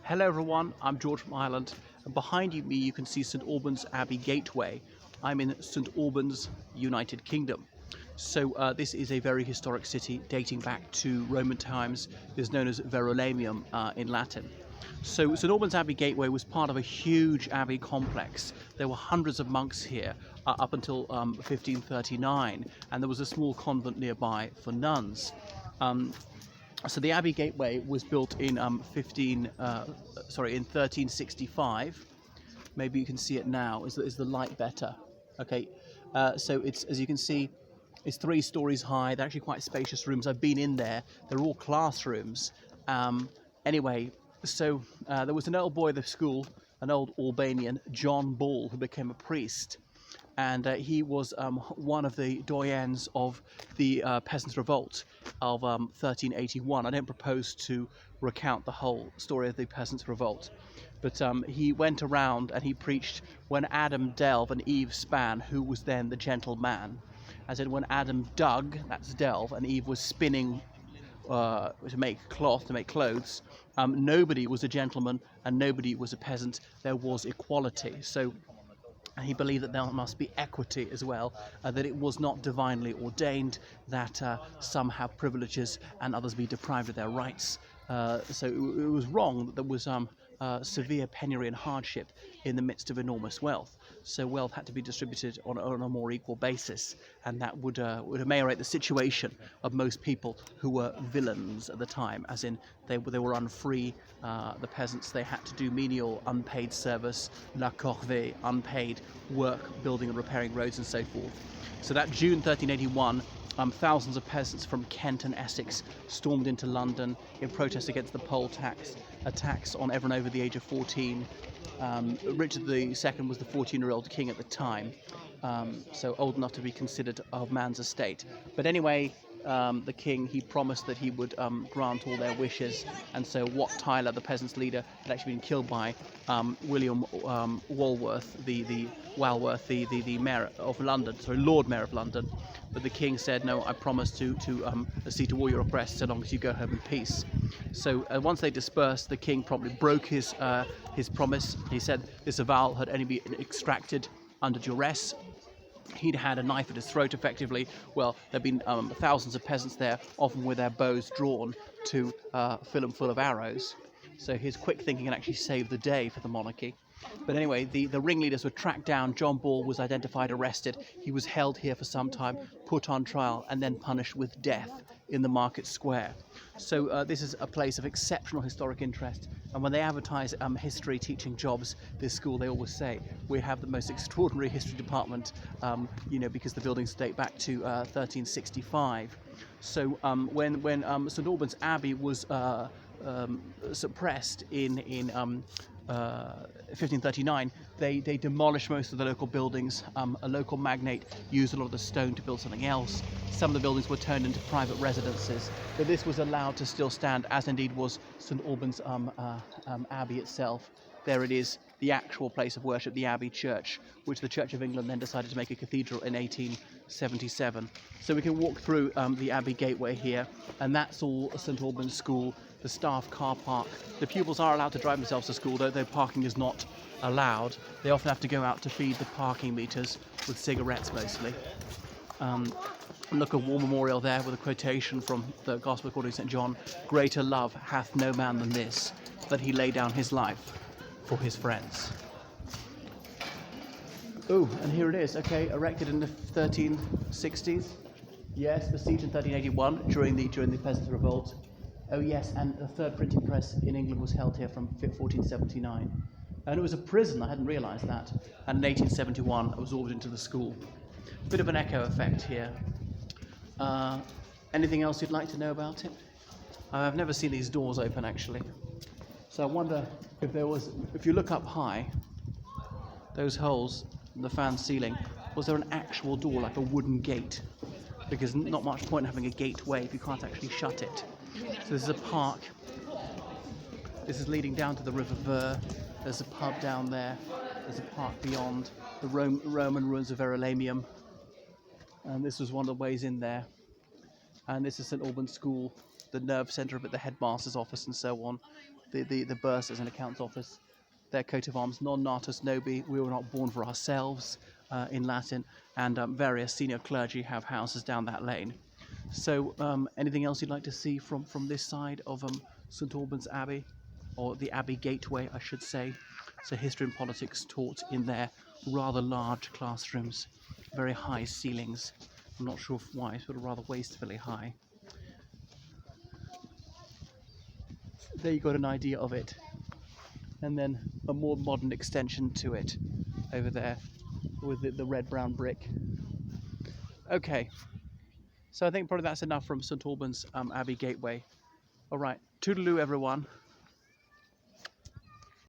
Hello everyone, I'm George from Ireland, and behind me you can see St Alban's Abbey Gateway. I'm in St Alban's, United Kingdom. So this is a very historic city dating back to Roman times. It's known as Verulamium in Latin. So St Alban's Abbey Gateway was part of a huge abbey complex. There were hundreds of monks here up until 1539, and there was a small convent nearby for nuns. So the Abbey Gateway was built in 1365. Maybe you can see it now. Is the light better? Okay. So it's, as you can see, it's 3 stories high. They're actually quite spacious rooms. I've been in there. They're all classrooms. Anyway, so there was an old boy at the school, an old Albanian, John Ball, who became a priest. And he was one of the doyens of the Peasants' Revolt of 1381. I don't propose to recount the whole story of the Peasants' Revolt, but he went around and he preached when Adam delve and Eve span, who was then the gentleman. As in when Adam dug, that's delve, and Eve was spinning to make cloth, to make clothes, nobody was a gentleman and nobody was a peasant. There was equality. So he believed that there must be equity as well, that it was not divinely ordained that some have privileges and others be deprived of their rights. So it was wrong that there was severe penury and hardship in the midst of enormous wealth. So wealth had to be distributed on a more equal basis, and that would ameliorate the situation of most people who were villains at the time, as in they were unfree. The peasants, they had to do menial unpaid service, la corvée, unpaid work, building and repairing roads and so forth. So that June 1381, thousands of peasants from Kent and Essex stormed into London in protest against the poll tax, a tax on everyone over the age of 14. Richard II was the 14-year-old king at the time, so old enough to be considered of man's estate. But anyway, the king, he promised that he would grant all their wishes, and so Wat Tyler, the peasants' leader, had actually been killed by William Walworth, the mayor of London, Lord Mayor of London. But the king said, no, I promise to accede to all your requests so long as you go home in peace. So once they dispersed, the king promptly broke his promise. He said this avowal had only been extracted under duress. He'd had a knife at his throat, effectively. Well, there'd been thousands of peasants there, often with their bows drawn to fill them full of arrows. So his quick thinking had actually saved the day for the monarchy. But anyway, the ringleaders were tracked down. John Ball was identified, arrested. He was held here for some time, put on trial, and then punished with death in the market square. So this is a place of exceptional historic interest. And when they advertise history teaching jobs, this school, they always say, we have the most extraordinary history department, because the buildings date back to 1365. So when St Alban's Abbey was suppressed in 1539, they demolished most of the local buildings. A local magnate used a lot of the stone to build something else. Some of the buildings were turned into private residences, but this was allowed to still stand, as indeed was St Alban's Abbey itself. There it is, the actual place of worship, the Abbey Church, which the Church of England then decided to make a cathedral in 1877. So we can walk through the Abbey Gateway here, and that's all St Alban's School, the staff car park. The pupils are allowed to drive themselves to school, though parking is not allowed. They often have to go out to feed the parking meters with cigarettes mostly. Look, a war memorial there with a quotation from the Gospel according to St John: "Greater love hath no man than this, that he lay down his life for his friends." Oh, and here it is. Okay, erected in the 1360s. Yes, besieged in 1381 during the Peasants' Revolt. Oh yes, and the third printing press in England was held here from 1479. And it was a prison, I hadn't realised that. And in 1871 it was ordered into the school. Bit of an echo effect here. Anything else you'd like to know about it? I've never seen these doors open, actually. So I wonder if you look up high, those holes in the fan ceiling, was there an actual door, like a wooden gate? Because not much point in having a gateway if you can't actually shut it. So this is a park. This is leading down to the River Ver. There's a pub down there. There's a park beyond. The Roman ruins of Verulamium. And this was one of the ways in there. And this is St Alban's School. the nerve centre of it, the headmaster's office and so on, the bursars and accounts office, their coat of arms, non natus nobi, we were not born for ourselves, in Latin, and various senior clergy have houses down that lane. So anything else you'd like to see from this side of St Albans Abbey, or the Abbey Gateway, I should say? So history and politics taught in their rather large classrooms, very high ceilings. I'm not sure why, sort of rather wastefully high. There you got an idea of it. And then a more modern extension to it over there with the red-brown brick. Okay, so I think probably that's enough from St Albans Abbey Gateway. All right, toodaloo everyone.